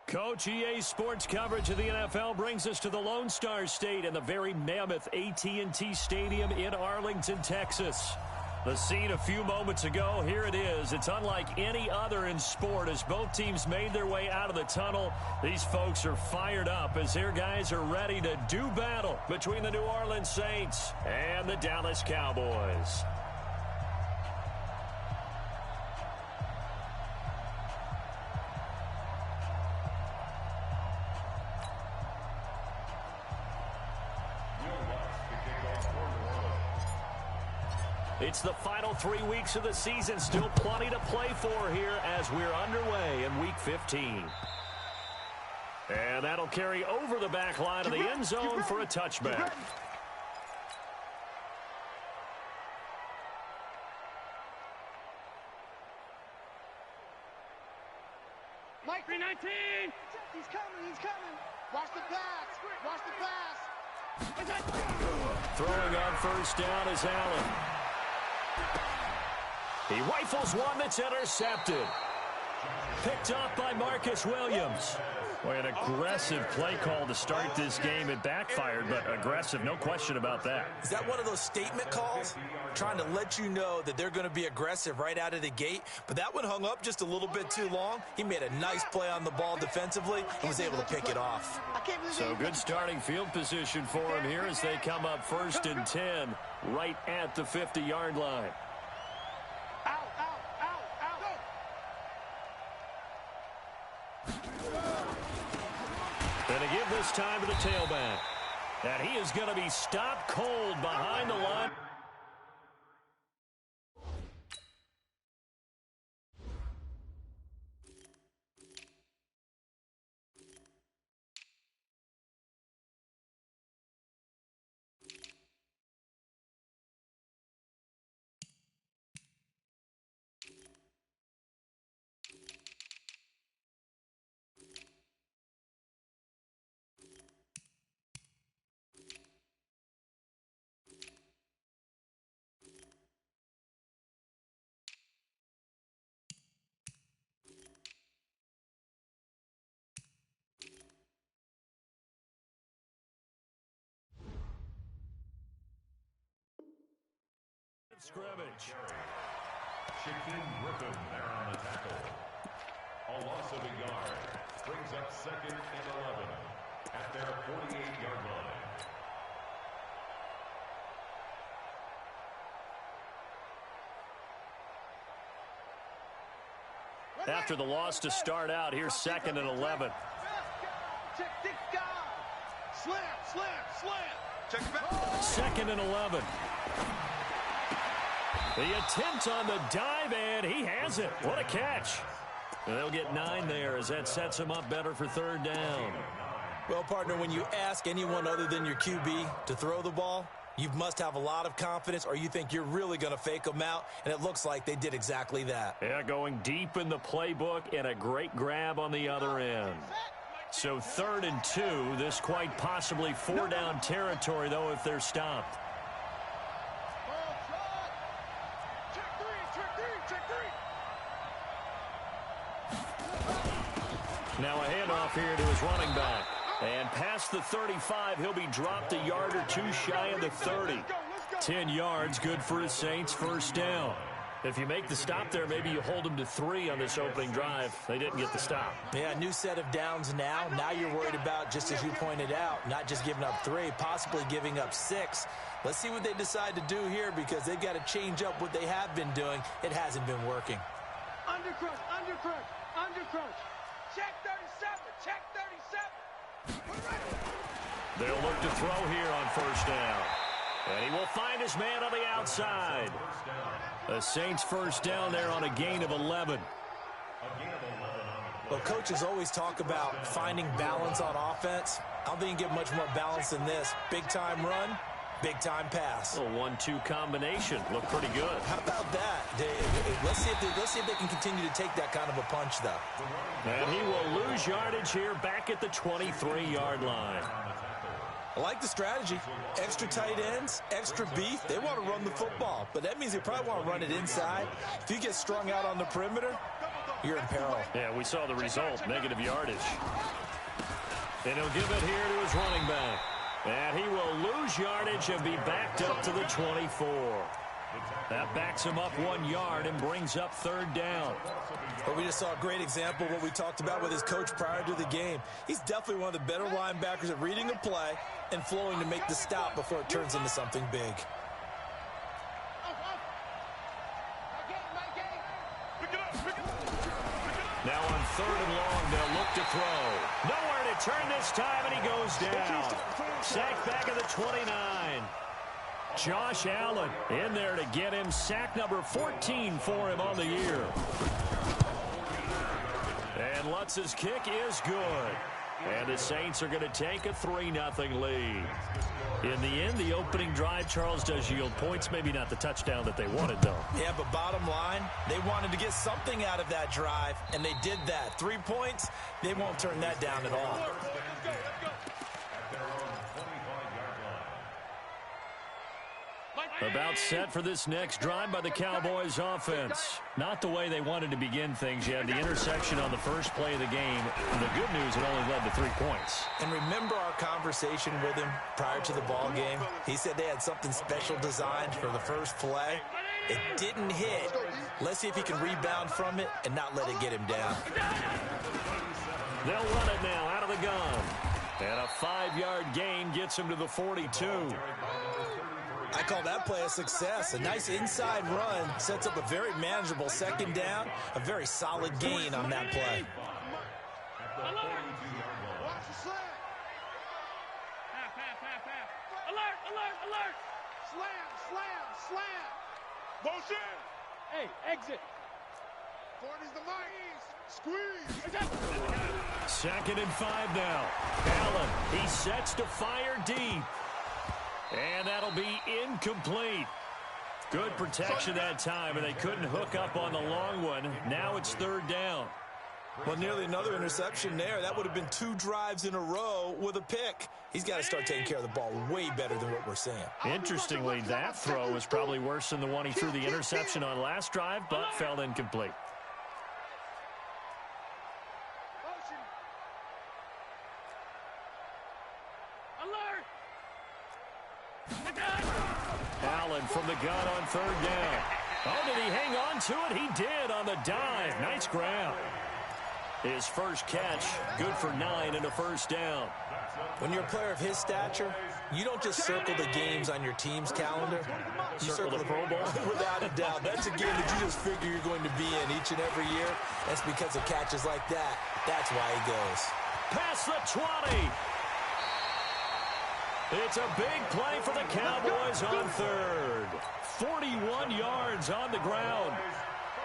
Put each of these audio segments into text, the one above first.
Coach, EA Sports coverage of the NFL brings us to the Lone Star State and the very mammoth AT&T Stadium in Arlington, Texas. The scene a few moments ago, here it is. It's unlike any other in sport as both teams made their way out of the tunnel. These folks are fired up as their guys are ready to do battle between the New Orleans Saints and the Dallas Cowboys. It's the final 3 weeks of the season. Still plenty to play for here as we're underway in Week 15. And that'll carry over the back line of the end zone for a touchback. Mike 319. He's coming. Watch the pass. Throwing on first down is Allen. He rifles one that's intercepted. Picked off by Marcus Williams. Boy, an aggressive play call to start this game. It backfired, but aggressive, no question about that. Is that one of those statement calls? Trying to let you know that they're going to be aggressive right out of the gate, but that one hung up just a little bit too long. He made a nice play on the ball defensively and was able to pick it off. So good starting field position for him here as they come up 1st and 10 right at the 50-yard line. And to give this time to the tailback. And he is going to be stopped cold behind the line. Scrimmage. Shaquem Griffin there on the tackle. A loss of a yard. Brings up 2nd and 11 at their 48-yard line. After the loss to start out, here's 2nd and 11. Check this guy. Slam. Check it back. 2nd and 11. The attempt on the dive, and he has it. What a catch. And they'll get 9 there as that sets him up better for 3rd down. Well, partner, when you ask anyone other than your QB to throw the ball, you must have a lot of confidence or you think you're really going to fake them out, and it looks like they did exactly that. Yeah, going deep in the playbook and a great grab on the other end. So 3rd and 2, this quite possibly 4-down territory, though, if they're stopped. Now a handoff here to his running back. And past the 35, he'll be dropped a yard or two shy of the 30. 10 yards, good for the Saints, 1st down. If you make the stop there, maybe you hold them to 3 on this opening drive. They didn't get the stop. Yeah, new set of downs now. Now you're worried about, just as you pointed out, not just giving up 3, possibly giving up 6. Let's see what they decide to do here because they've got to change up what they have been doing. It hasn't been working. Undercrush. Check 37. They'll look to throw here on 1st down. And he will find his man on the outside. The Saints 1st down there on a gain of 11. Well, coaches always talk about finding balance on offense. I don't think you can get much more balance than this. Big-time run, big-time pass. A 1-2 combination. Looked pretty good. How about that? Let's see if they can continue to take that kind of a punch, though. And he will lose yardage here back at the 23-yard line. I like the strategy. Extra tight ends, extra beef. They want to run the football, but that means they probably want to run it inside. If you get strung out on the perimeter, you're in peril. Yeah, we saw the result, negative yardage. And he'll give it here to his running back. And he will lose yardage and be backed up to the 24. That backs him up 1 yard and brings up third down. Well, we just saw a great example of what we talked about with his coach prior to the game. He's definitely one of the better linebackers at reading a play and flowing to make the stop before it turns into something big. Now on third and long, they'll look to throw. Nowhere to turn this time, and he goes down. Sacked back at the 29. Josh Allen in there to get him. Sack number 14 for him on the year. And Lutz's kick is good. And the Saints are going to take a 3-0 lead. In the end, the opening drive, Charles, does yield points. Maybe not the touchdown that they wanted, though. Yeah, but bottom line, they wanted to get something out of that drive, and they did that. 3 points, they won't turn that down at all. About set for this next drive by the Cowboys offense. Not the way they wanted to begin things. You had the interception on the first play of the game. And the good news, it only led to 3 points. And remember our conversation with him prior to the ball game? He said they had something special designed for the first play. It didn't hit. Let's see if he can rebound from it and not let it get him down. They'll run it now out of the gun. And a 5-yard gain gets him to the 42. I call that play a success. A nice inside run sets up a very manageable second down. A very solid gain on that play. Watch the slant. Alert, alert, alert. Slam, slam, slam. Motion. Hey, exit. 40's the mark. Squeeze. 2nd and 5 now. Allen, he sets to fire deep. And that'll be incomplete. Good protection that time, and they couldn't hook up on the long one. Now it's 3rd down. Well, nearly another interception there. That would have been 2 drives in a row with a pick. He's got to start taking care of the ball way better than what we're seeing. Interestingly, that throw was probably worse than the one he threw the interception on last drive, but fell incomplete. Allen from the gun on 3rd down. Oh, did he hang on to it? He did on the dive. Nice grab. His first catch, good for 9 and a 1st down. When you're a player of his stature, you don't just circle the games on your team's calendar. You Circle the Pro Bowl? Without a doubt. That's a game that you just figure you're going to be in each and every year. That's because of catches like that. That's why he goes. Past the 20. It's a big play for the Cowboys on 3rd. 41 yards on the ground.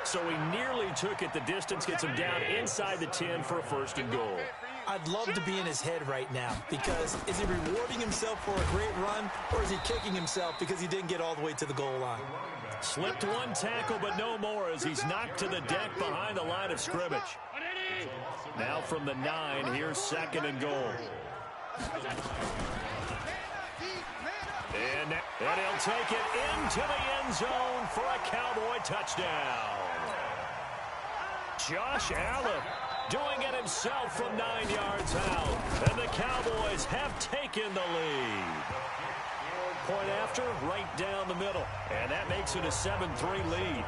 So he nearly took it the distance, gets him down inside the 10 for a 1st and goal. I'd love to be in his head right now because is he rewarding himself for a great run or is he kicking himself because he didn't get all the way to the goal line? Slipped 1 tackle, but no more as he's knocked to the deck behind the line of scrimmage. Now from the 9, here's 2nd and goal. And he'll take it into the end zone for a Cowboy touchdown. Josh Allen doing it himself from 9 yards out. And the Cowboys have taken the lead. Point after, right down the middle. And that makes it a 7-3 lead.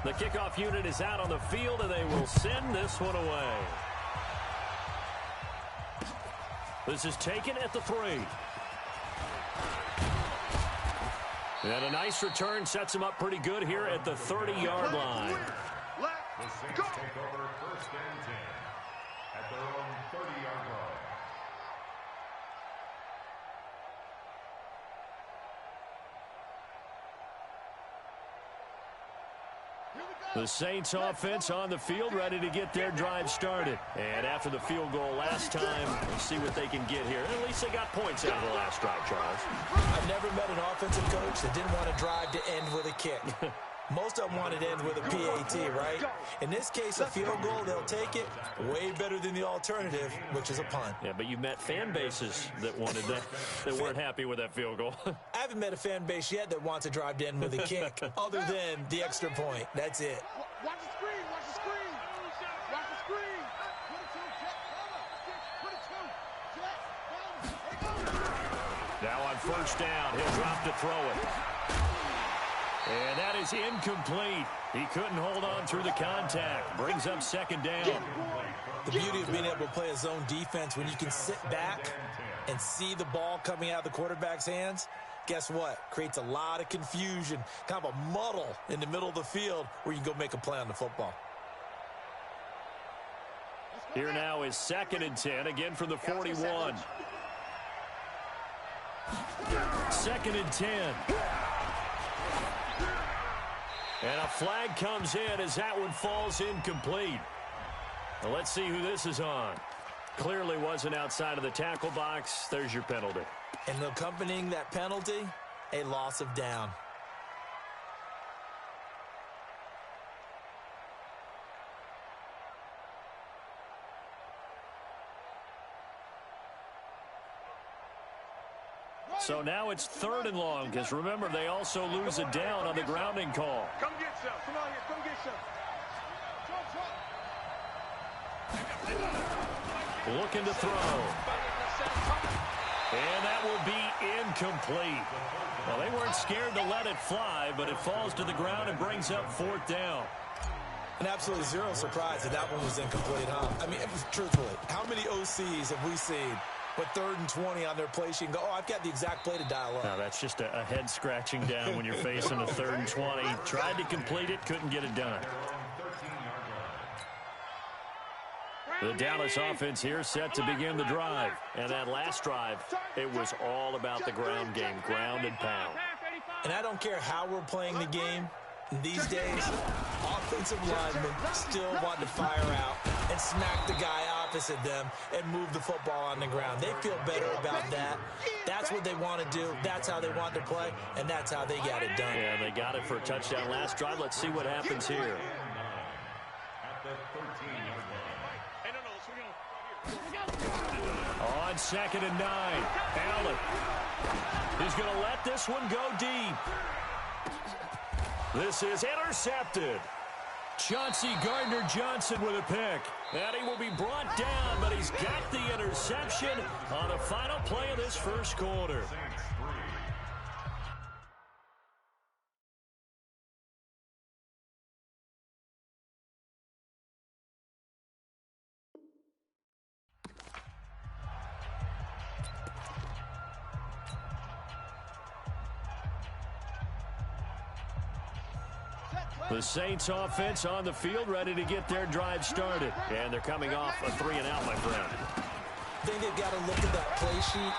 The kickoff unit is out on the field, and they will send this one away. This is taken at the 3. And a nice return sets him up pretty good here at the 30-yard line. The Saints take over 1st and 10 at their own 30-yard line. Here we go. The Saints offense on the field, ready to get their drive started. And after the field goal last time, we'll see what they can get here. At least they got points out of the last drive, Charles. I've never met an offensive coach that didn't want to drive to end with a kick. Most of them want it to end with a PAT, right? In this case, a field goal, they'll take it. Way better than the alternative, which is a punt. Yeah, but you met fan bases that wanted that, that weren't happy with that field goal. I haven't met a fan base yet that wants to drive to end with a kick, other than the extra point. That's it. Watch the screen, watch the screen. Watch the screen. Now on first down, he'll drop to throw it. And that is incomplete. He couldn't hold on through the contact. Brings up second down. The beauty of being able to play a zone defense when you can sit back and see the ball coming out of the quarterback's hands, guess what? Creates a lot of confusion, kind of a muddle in the middle of the field where you can go make a play on the football. Here now is 2nd and 10, again from the 41. 2nd and 10. And a flag comes in as that one falls incomplete. Well, let's see who this is on. Clearly wasn't outside of the tackle box. There's your penalty. And accompanying that penalty, a loss of down. So now it's 3rd and long, because remember, they also lose a down on the grounding call. Come get some. Come on here. Come get some. Looking to throw. And that will be incomplete. Well, they weren't scared to let it fly, but it falls to the ground and brings up 4th down. And absolutely zero surprise that that one was incomplete, huh? I mean, truthfully, how many OCs have we seen with 3rd and 20 on their play sheet and go, oh, I've got the exact play to dial up? Now, that's just a head scratching down when you're facing a 3rd and 20. Tried to complete it, couldn't get it done. The Dallas offense here set to begin the drive. And that last drive, it was all about the ground game, ground and pound. And I don't care how we're playing the game. These days, offensive linemen still want to fire out and smack the guy opposite them and move the football on the ground. They feel better about that. That's what they want to do. That's how they want to play, and that's how they got it done. Yeah, they got it for a touchdown last drive. Let's see what happens here. On 2nd and 9, Allen. He's going to let this one go deep. This is intercepted. Chauncey Gardner-Johnson with a pick. And he will be brought down, but he's got the interception on the final play of this first quarter. The Saints offense on the field, ready to get their drive started. And they're coming off a 3-and-out, my friend. I think they've got to look at that play sheet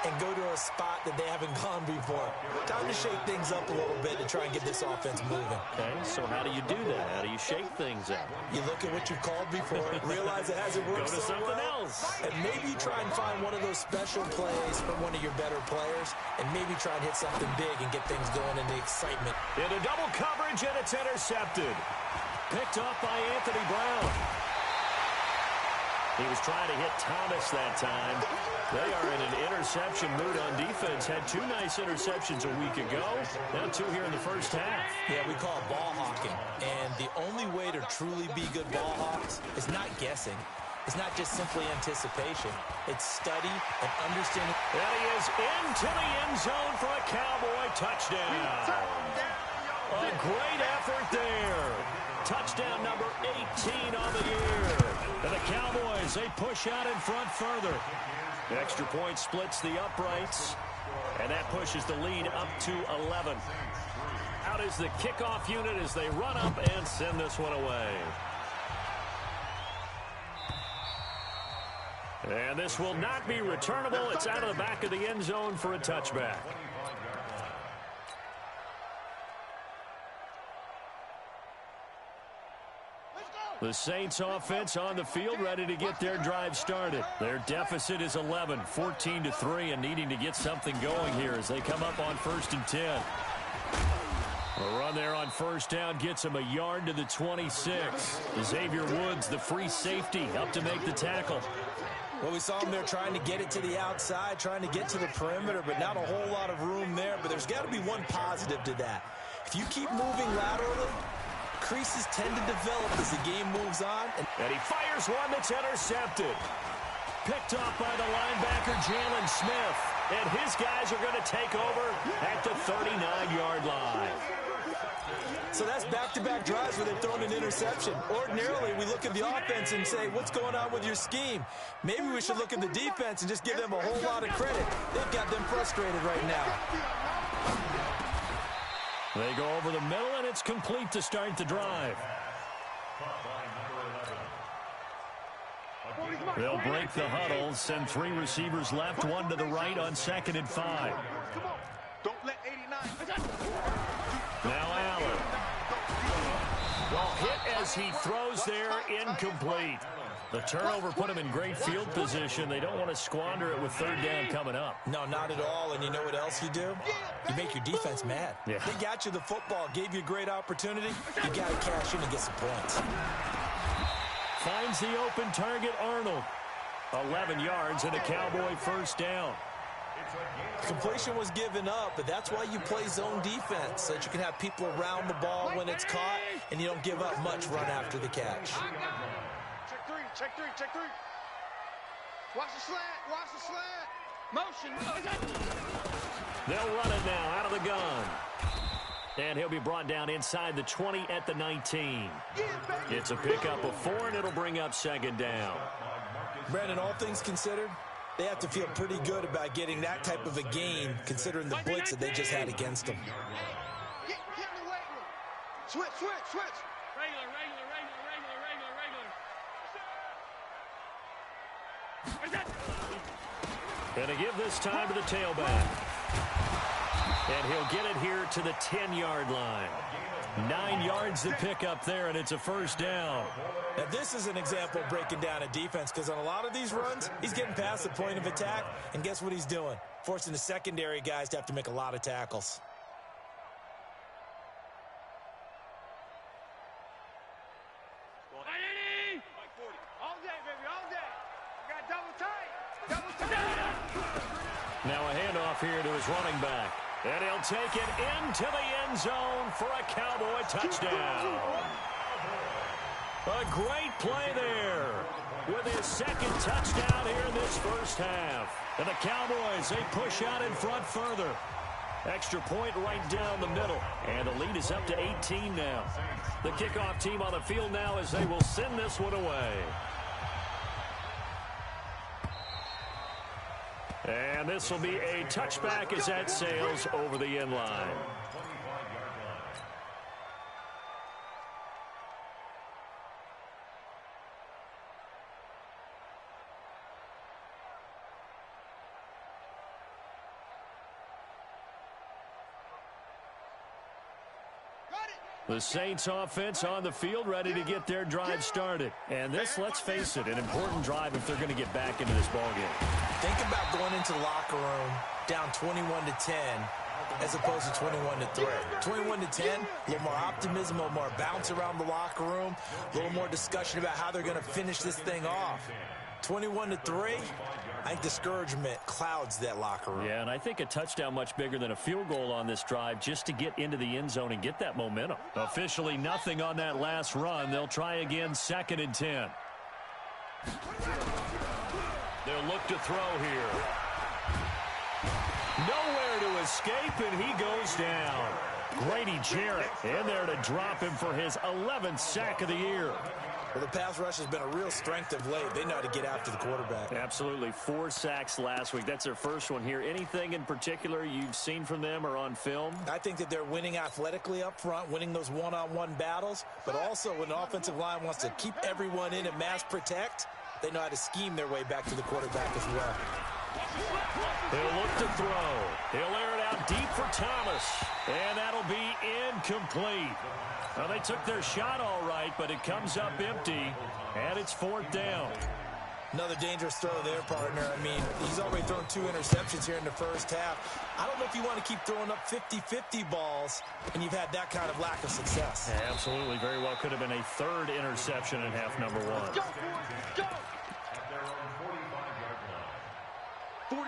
and go to a spot that they haven't gone before. Time to shake things up a little bit to try and get this offense moving. Okay, so how do you do that? How do you shake things up? You look at what you've called before, realize it hasn't worked Go to so something well, else. and maybe try and find one of those special plays from one of your better players, and maybe try and hit something big and get things going in the excitement. Into double coverage, and it's intercepted. Picked off by Anthony Brown. He was trying to hit Thomas that time. They are in an interception mood on defense. Had 2 nice interceptions a week ago. Now 2 here in the first half. Yeah, we call it ball hawking. And the only way to truly be good ball hawks is not guessing. It's not just simply anticipation. It's study and understanding. And he is into the end zone for a Cowboy touchdown. A great effort there. Touchdown number 18 on the year. And the Cowboys, they push out in front further. The extra point splits the uprights. And that pushes the lead up to 11. Out is the kickoff unit as they run up and send this one away. And this will not be returnable. It's out of the back of the end zone for a touchback. The Saints offense on the field, ready to get their drive started. Their deficit is 11, 14-3, and needing to get something going here as they come up on 1st and 10. A run there on 1st down gets him a yard to the 26. Xavier Woods, the free safety, up to make the tackle. Well, we saw him there trying to get it to the outside, trying to get to the perimeter, but not a whole lot of room there. But there's got to be one positive to that. If you keep moving laterally, creases tend to develop as the game moves on. And he fires one that's intercepted. Picked off by the linebacker, Jalen Smith. And his guys are going to take over at the 39-yard line. So that's back-to-back drives where they've thrown an interception. Ordinarily, we look at the offense and say, what's going on with your scheme? Maybe we should look at the defense and just give them a whole lot of credit. They've got them frustrated right now. They go over the middle, and it's complete to start the drive. They'll break the huddle, send 3 receivers left, 1 to the right on 2nd and 5. Don't let 89. Now Allen. Well, hit as he throws there, incomplete. The turnover put him in great field position. They don't want to squander it with 3rd down coming up. No, not at all. And you know what else you do? You make your defense mad. Yeah. They got you the football, gave you a great opportunity. You got to cash in and get some points. Finds the open target, Arnold. 11 yards and a Cowboy 1st down. Completion was given up, but that's why you play zone defense, so that you can have people around the ball when it's caught, and you don't give up much run after the catch. Check three. Watch the slant. Motion. They'll run it now out of the gun. And he'll be brought down inside the 20 at the 19. It's a pickup of 4, and it'll bring up 2nd down. Brandon, all things considered, they have to feel pretty good about getting that type of a gain, considering the blitz that they just had against them. Get in the weight room. Switch. Regular. Gonna give this time to the tailback. And he'll get it here to the 10-yard line. 9 yards to pick up there, and it's a 1st down. Now, this is an example of breaking down a defense, because on a lot of these runs, he's getting past the point of attack, and guess what he's doing? Forcing the secondary guys to have to make a lot of tackles. All day, baby, all day. You got double tight. Now a handoff here to his running back. And he'll take it into the end zone for a Cowboy touchdown. A great play there with his 2nd touchdown here in this 1st half. And the Cowboys, they push out in front further. Extra point right down the middle. And the lead is up to 18 now. The kickoff team on the field now as they will send this one away. And this will be a touchback as that sails over the end line. The Saints offense on the field, ready to get their drive started. And this, let's face it, an important drive if they're going to get back into this ballgame. Think about going into the locker room down 21-10 as opposed to 21-3. 21-10, a little more optimism, a little more bounce around the locker room, a little more discussion about how they're going to finish this thing off. 21-3, I think discouragement clouds that locker room. Yeah, and I think a touchdown much bigger than a field goal on this drive just to get into the end zone and get that momentum. Officially nothing on that last run. They'll try again, 2nd and 10. They'll look to throw here. Nowhere to escape, and he goes down. Grady Jarrett in there to drop him for his 11th sack of the year. Well, the pass rush has been a real strength of late. They know how to get after the quarterback. Absolutely. 4 sacks last week. That's their first one here. Anything in particular you've seen from them or on film? I think that they're winning athletically up front, winning those one-on-one battles, but also when the offensive line wants to keep everyone in and mass protect, they know how to scheme their way back to the quarterback as well. He'll look to throw. He'll air it out deep for Thomas. And that'll be incomplete. Well, they took their shot all right, but it comes up empty, and it's 4th down. Another dangerous throw there, partner. I mean, he's already thrown 2 interceptions here in the first half. I don't know if you want to keep throwing up 50-50 balls, and you've had that kind of lack of success. Yeah, absolutely. Very well could have been a 3rd interception in half number 1. Go, go.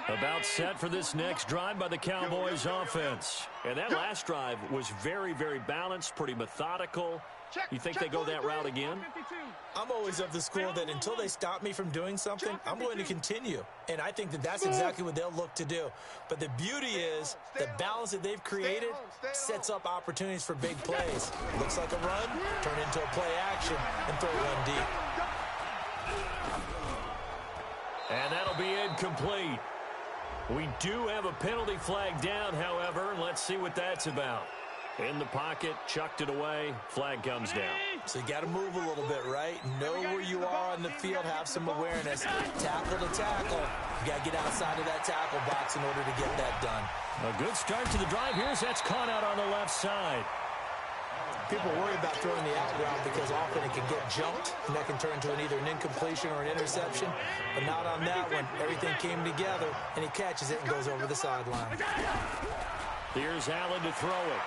About set for this next drive by the Cowboys offense. And that last drive was very, very balanced, pretty methodical. You think they go that route again? I'm always of the school that until they stop me from doing something, I'm going to continue. And I think that that's exactly what they'll look to do. But the beauty is the balance that they've created sets up opportunities for big plays. Looks like a run, turn into a play action, and throw one deep. And that'll be incomplete. We do have a penalty flag down, however, and let's see what that's about. In the pocket, chucked it away, flag comes down. So you got to move a little bit, right? Know where you are on the field, have some awareness. Tackle to tackle. You got to get outside of that tackle box in order to get that done. A good start to the drive here as that's caught out on the left side. People worry about throwing the out route because often it can get jumped, and that can turn into either an incompletion or an interception. But not on that one. Everything came together, and he catches it and goes over the sideline. Here's Allen to throw it.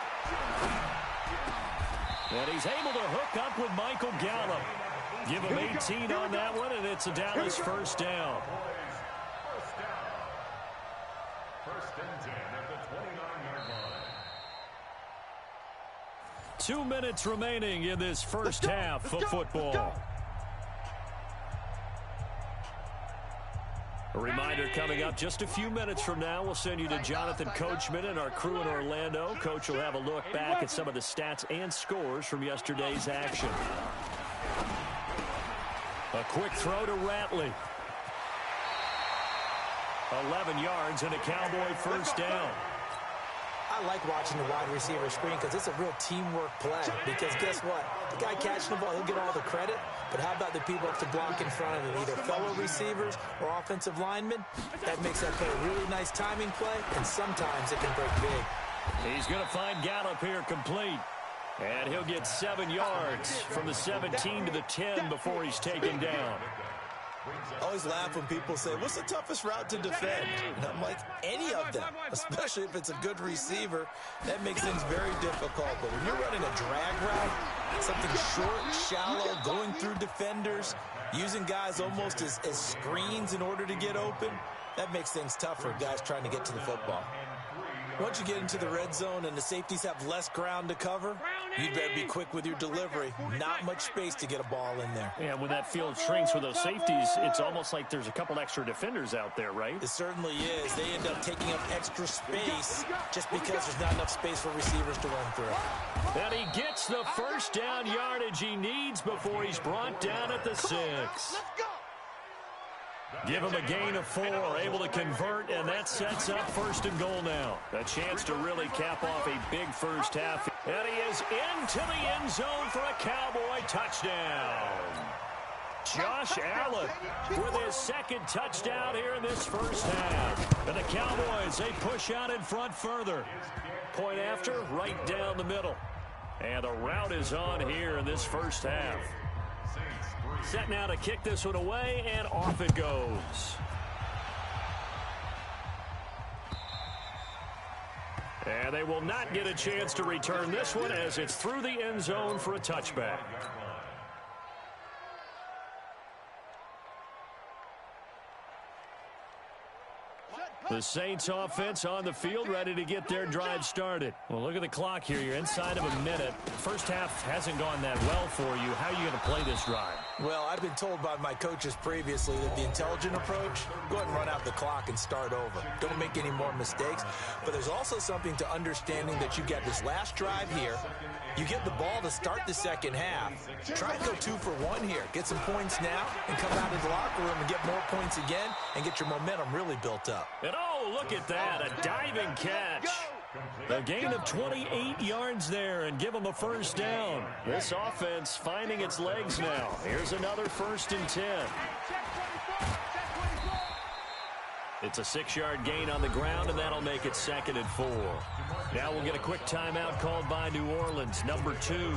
And he's able to hook up with Michael Gallup. Give him 18 on that one, and it's a Dallas first down. First and 10 at the 29-yard line. 2 minutes remaining in this first half of football. A reminder coming up just a few minutes from now, we'll send you to Jonathan Coachman and our crew in Orlando. Coach will have a look back at some of the stats and scores from yesterday's action. A quick throw to Ratley. 11 yards and a Cowboy first down. I like watching the wide receiver screen because it's a real teamwork play. Because guess what? The guy catching the ball, he'll get all the credit. But how about the people up to block in front of him, either fellow receivers or offensive linemen? That makes that play a really nice timing play, and sometimes it can break big. He's going to find Gallup here complete. And he'll get 7 yards from the 17 to the 10 before he's taken down. I always laugh when people say, what's the toughest route to defend? And I'm like, any of them, especially if it's a good receiver. That makes things very difficult. But when you're running a drag route, something short, shallow, going through defenders, using guys almost as screens in order to get open, that makes things tough for guys trying to get to the football. Once you get into the red zone and the safeties have less ground to cover, you'd better be quick with your delivery. Not much space to get a ball in there. Yeah, when that field shrinks with those safeties, it's almost like there's a couple extra defenders out there, right? It certainly is. They end up taking up extra space just because there's not enough space for receivers to run through. And he gets the first down yardage he needs before he's brought down at the 6. Let's go. Give him a gain of 4, able to convert, and that sets up 1st and goal now. A chance to really cap off a big first half. And he is into the end zone for a Cowboy touchdown. Josh Allen with his 2nd touchdown here in this first half. And the Cowboys, they push out in front further. Point after, right down the middle. And the route is on here in this first half. Set now to kick this one away, and off it goes. And they will not get a chance to return this one as it's through the end zone for a touchback. The Saints offense on the field, ready to get their drive started. Well, look at the clock here. You're inside of a minute. First half hasn't gone that well for you. How are you going to play this drive? Well, I've been told by my coaches previously that the intelligent approach, go ahead and run out the clock and start over. Don't make any more mistakes. But there's also something to understanding that you get this last drive here. You get the ball to start the second half. Try and go 2 for 1 here. Get some points now and come out of the locker room and get more points again and get your momentum really built up. And oh, look at that, a diving catch. A gain of 28 yards there and give them a first down. This offense finding its legs now. Here's another 1st and 10. It's a 6-yard gain on the ground, and that'll make it 2nd and 4. Now we'll get a quick timeout called by New Orleans, number 2,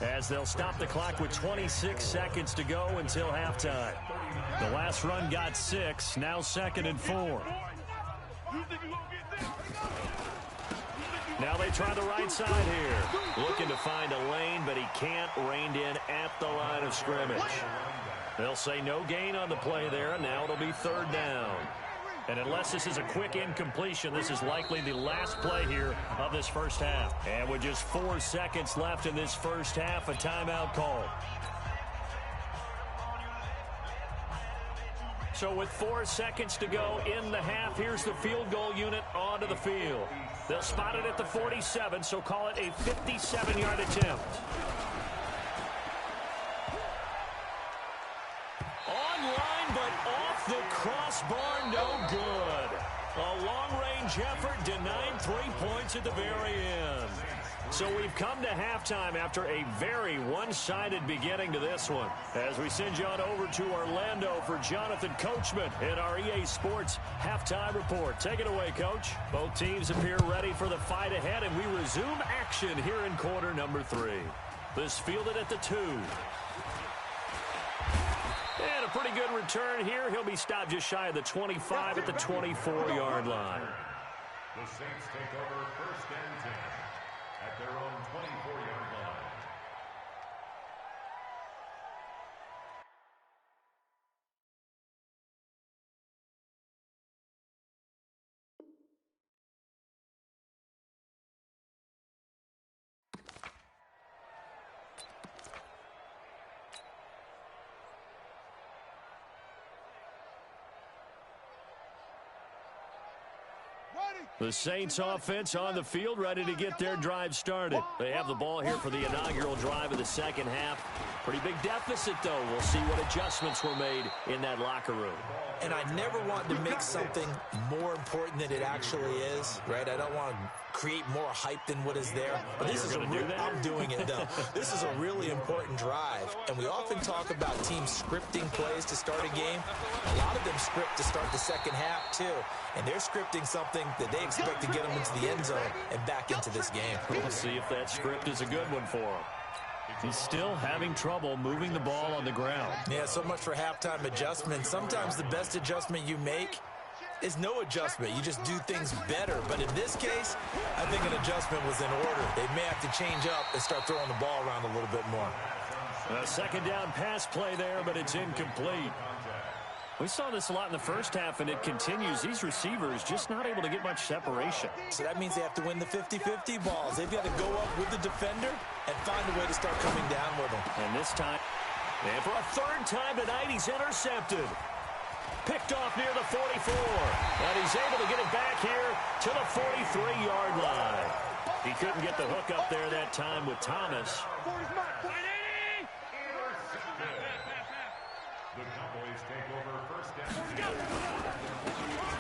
as they'll stop the clock with 26 seconds to go until halftime. The last run got 6, now 2nd and 4. Now they try the right side here. Looking to find a lane, but he can't. Reined in at the line of scrimmage. They'll say no gain on the play there, and now it'll be 3rd down. And unless this is a quick incompletion, this is likely the last play here of this first half. And with just 4 seconds left in this first half, a timeout call. So with 4 seconds to go in the half, here's the field goal unit onto the field. They'll spot it at the 47, so call it a 57-yard attempt. Online, but off the crossbar, no good. A long-range effort denied 3 points at the very end. So we've come to halftime after a very one-sided beginning to this one. As we send you on over to Orlando for Jonathan Coachman in our EA Sports Halftime Report. Take it away, Coach. Both teams appear ready for the fight ahead, and we resume action here in quarter number 3. This fielded at the 2. And a pretty good return here. He'll be stopped just shy of the 25 at the 24-yard line. The Saints take over 1st and 10 at their own 24-yard line. The Saints offense on the field, ready to get their drive started. They have the ball here for the inaugural drive of the second half. Pretty big deficit, though. We'll see what adjustments were made in that locker room. And I never want to make something more important than it actually is, right? I don't want to create more hype than what is there. But this is I'm doing it, though. This is a really important drive. And we often talk about teams scripting plays to start a game. A lot of them script to start the second half, too. And they're scripting something that they expect to get them into the end zone and back into this game. We'll see if that script is a good one for him. He's still having trouble moving the ball on the ground. Yeah, so much for halftime adjustment. Sometimes the best adjustment you make is no adjustment. You just do things better. But in this case, I think an adjustment was in order. They may have to change up and start throwing the ball around a little bit more. A second down pass play there, but it's incomplete. We saw this a lot in the first half, and it continues. These receivers just not able to get much separation. So that means they have to win the 50-50 balls. They've got to go up with the defender and find a way to start coming down with them. And this time, and for a 3rd time tonight, he's intercepted. Picked off near the 44. And he's able to get it back here to the 43-yard line. He couldn't get the hook up there that time with Thomas.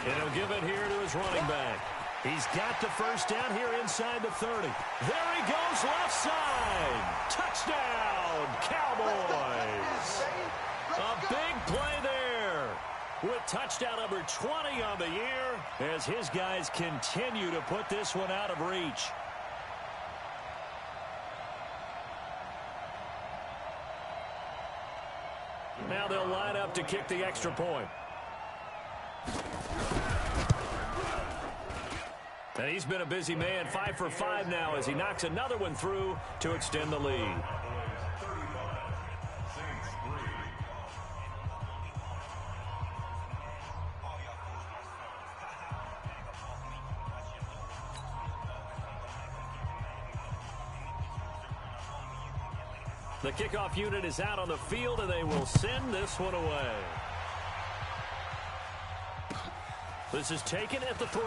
And he'll give it here to his running back. He's got the first down here inside the 30. There he goes, left side. Touchdown, Cowboys. A big play there with touchdown number 20 on the year as his guys continue to put this one out of reach. Now they'll line up to kick the extra point. And he's been a busy man, 5 for 5 now as he knocks another one through to extend the lead. The kickoff unit is out on the field, and they will send this one away. This is taken at the 3.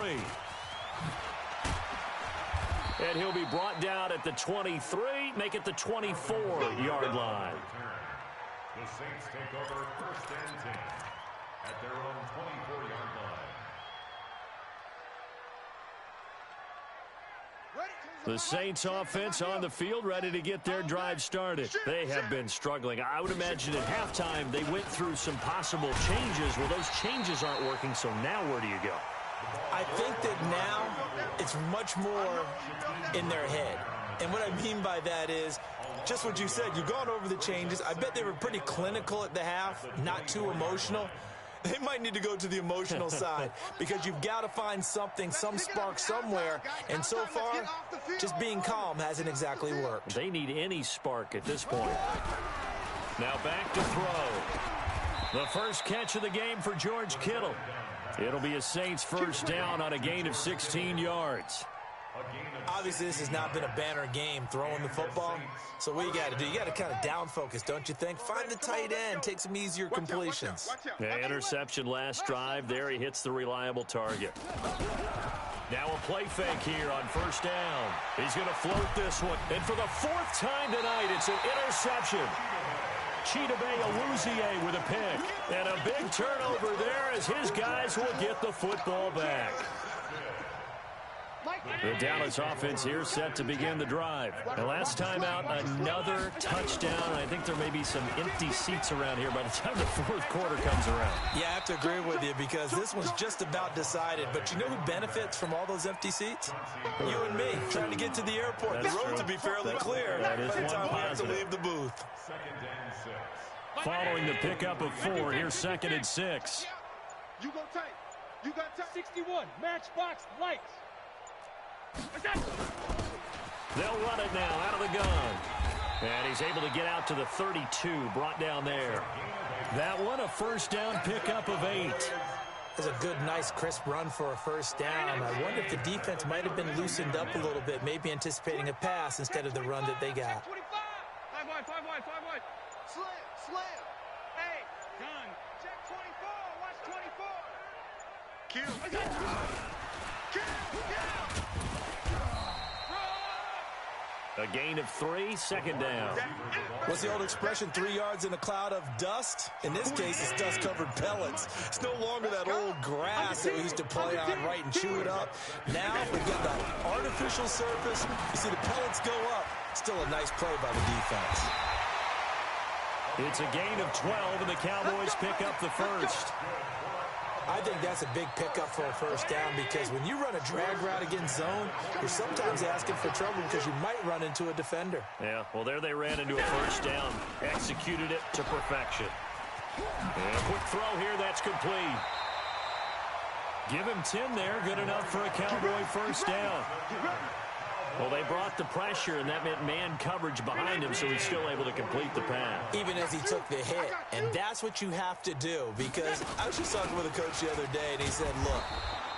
And he'll be brought down at the 23, make it the 24-yard line. The Saints take over 1st and 10 at their own 24-yard line. Ready? The Saints offense on the field, ready to get their drive started. They have been struggling. I would imagine at halftime they went through some possible changes. Well, those changes aren't working, so now where do you go? I think that now it's much more in their head. And what I mean by that is just what you said. You've gone over the changes. I bet they were pretty clinical at the half, not too emotional. They might need to go to the emotional side because you've got to find something, some spark somewhere. And so far, just being calm hasn't exactly worked. They need any spark at this point. Now back to throw. The first catch of the game for George Kittle. It'll be a Saints first down on a gain of 16 yards. Obviously, this has not been a banner game throwing the football. So what you got to do, you got to kind of down focus, don't you think? Find the tight end, take some easier completions. Yeah, interception last drive. There he hits the reliable target. Now a play fake here on first down. He's going to float this one. And for the fourth time tonight, it's an interception. Chidobe Awuzie with a pick. And a big turnover there as his guys will get the football back. The Dallas offense here set to begin the drive. The last time out, another touchdown. I think there may be some empty seats around here by the time the fourth quarter comes around. Yeah, I have to agree with you because this one's just about decided. But you know who benefits from all those empty seats? You and me, trying to get to the airport. That's the road true. to be fairly clear That is by the one time we have to positive. leave the booth. Following the pickup of 4, here's 2nd and 6. You go tight. You got tight. 61, matchbox lights. They'll run it now out of the gun. And he's able to get out to the 32, brought down there. That one, a first down pickup of 8. That's a good, nice, crisp run for a first down. I wonder if the defense might have been loosened up a little bit, maybe anticipating a pass instead of the run that they got. 25. 5 wide. Slam, slam. Hey, done. Check 24. Watch 24. Kill. Kill. A gain of 3, 2nd down. What's the old expression, 3 yards in a cloud of dust? In this case, it's dust-covered pellets. It's no longer that old grass that we used to play on, right, and chew it up. Now we've got the artificial surface. You see the pellets go up. Still a nice play by the defense. It's a gain of 12, and the Cowboys pick up the first. I think that's a big pickup for a first down because when you run a drag route against zone, you're sometimes asking for trouble because you might run into a defender. Yeah, well, there they ran into a first down. Executed it to perfection. And a quick throw here, that's complete. Give him 10 there, good enough for a Cowboy first down. Well, they brought the pressure, and that meant man coverage behind him, so he's still able to complete the pass. Even as he took the hit. And that's what you have to do because I was just talking with a coach the other day, and he said, look,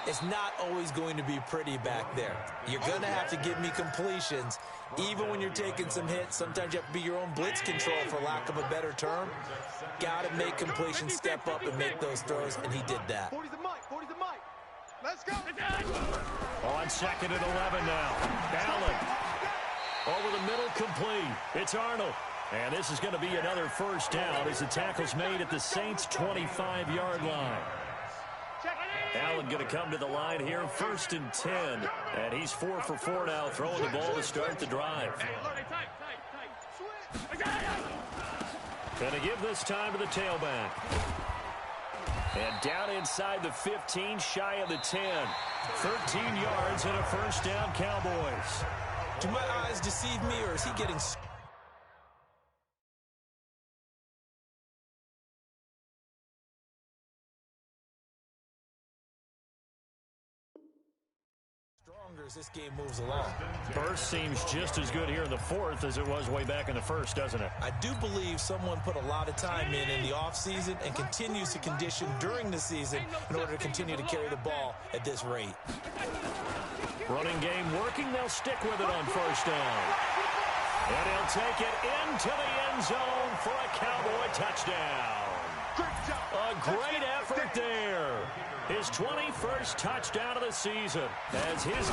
it's not always going to be pretty back there. You're going to have to give me completions. Even when you're taking some hits, sometimes you have to be your own blitz control, for lack of a better term. Got to make completions, step up, and make those throws, and he did that. 40's the mic. 40's the mic. Let's go. On 2nd and 11 now. Allen. Over the middle, complete. It's Arnold. And this is going to be another first down as the tackle's made at the Saints' 25-yard line. Allen going to come to the line here, 1st and 10. And he's 4 for 4 now, throwing the ball to start the drive. Going to give this time to the tailback. And down inside the 15, shy of the 10. 13 yards and a first down, Cowboys. Do my eyes deceive me, or is he getting stronger as this game moves along? Burst seems just as good here in the 4th as it was way back in the 1st, doesn't it? I do believe someone put a lot of time in the offseason and continues to condition during the season in order to continue to carry the ball at this rate. Running game working. They'll stick with it on first down. And he'll take it into the end zone for a Cowboy touchdown. A great effort there. His 21st touchdown of the season as his